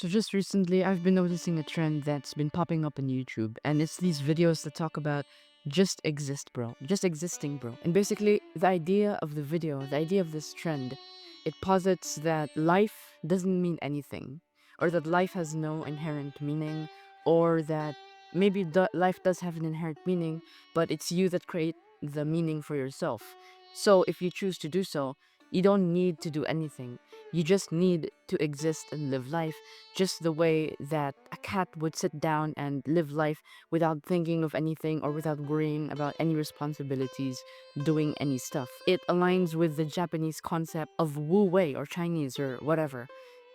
So just recently, I've been noticing a trend that's been popping up on YouTube, and it's these videos that talk about just exist, bro. Just existing, bro. And basically, the idea of the video, the idea of this trend, it posits that life doesn't mean anything, or that life has no inherent meaning, or that maybe life does have an inherent meaning, but it's you that create the meaning for yourself. So if you choose to do so, you don't need to do anything. You just need to exist and live life just the way that a cat would sit down and live life without thinking of anything or without worrying about any responsibilities, doing any stuff. It aligns with the Japanese concept of Wu Wei or Chinese or whatever.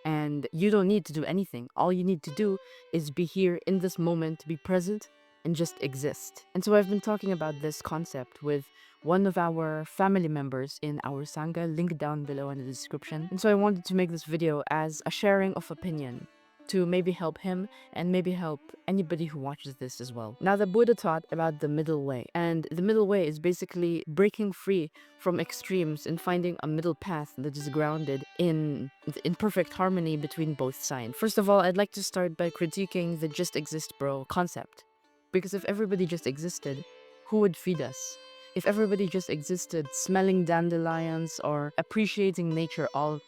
And you don't need to do anything. All you need to do is be here in this moment, be present, and just exist. And so I've been talking about this concept with one of our family members in our Sangha, link down below in the description. And so I wanted to make this video as a sharing of opinion to maybe help him and maybe help anybody who watches this as well. Now, the Buddha taught about the middle way, and the middle way is basically breaking free from extremes and finding a middle path that is grounded in perfect harmony between both sides. First of all, I'd like to start by critiquing the just exist bro concept. Because if everybody just existed, who would feed us? If everybody just existed, smelling dandelions or appreciating nature all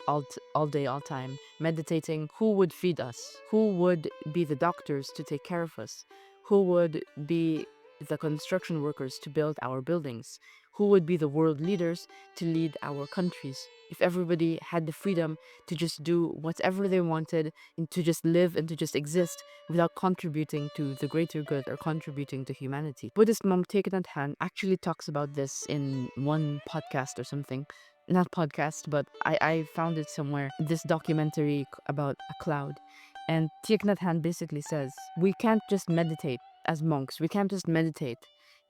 day, all time, meditating, who would feed us? Who would be the doctors to take care of us? Who would be the construction workers to build our buildings? Who would be the world leaders to lead our countries? If everybody had the freedom to just do whatever they wanted and to just live and to just exist without contributing to the greater good or contributing to humanity. Buddhist monk Thich Nhat Hanh actually talks about this in one podcast or something. Not podcast, but I found it somewhere. This documentary about a cloud. And Thich Nhat Hanh basically says, we can't just meditate as monks. We can't just meditate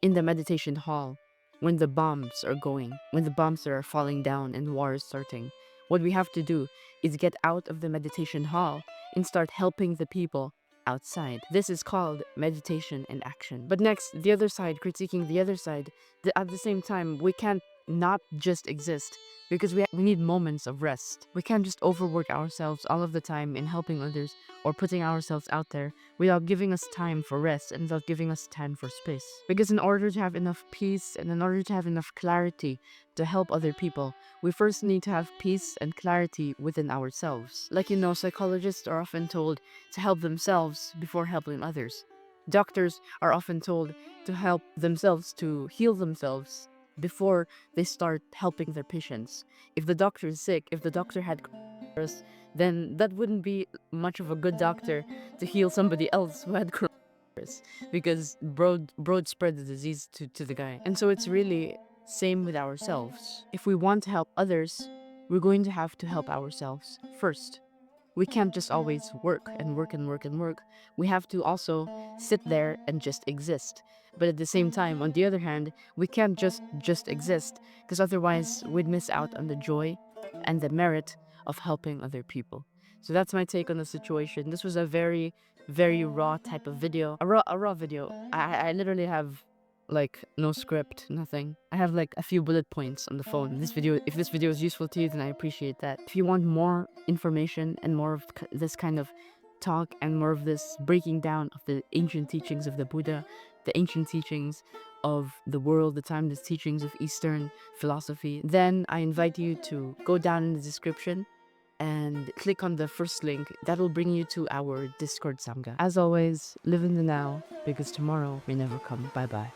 in the meditation hall when the bombs are going, when the bombs are falling down and war is starting. What we have to do is get out of the meditation hall and start helping the people outside. This is called meditation in action. But next, the other side, critiquing the other side, at the same time, we can't not just exist because we need moments of rest. We can't just overwork ourselves all of the time in helping others or putting ourselves out there without giving us time for rest and without giving us time for space. Because in order to have enough peace and in order to have enough clarity to help other people, we first need to have peace and clarity within ourselves. Like, psychologists are often told to help themselves before helping others. Doctors are often told to help themselves to heal themselves before they start helping their patients. If the doctor is sick, if the doctor had coronavirus, then that wouldn't be much of a good doctor to heal somebody else who had coronavirus because broad spread the disease to the guy. And so it's really same with ourselves. If we want to help others, we're going to have to help ourselves first. We can't just always work and work and work and work. We have to also sit there and just exist. But at the same time, on the other hand, we can't just exist because otherwise we'd miss out on the joy and the merit of helping other people. So that's my take on the situation. This was a very, very raw type of video. A raw video. I literally have like no script, nothing. I have like a few bullet points on the phone. If this video is useful to you, then I appreciate that. If you want more information and more of this kind of talk and more of this breaking down of the ancient teachings of the Buddha, the ancient teachings of the world, the timeless teachings of Eastern philosophy, then I invite you to go down in the description and click on the first link. That will bring you to our Discord Sangha. As always, live in the now because tomorrow may never come. Bye bye.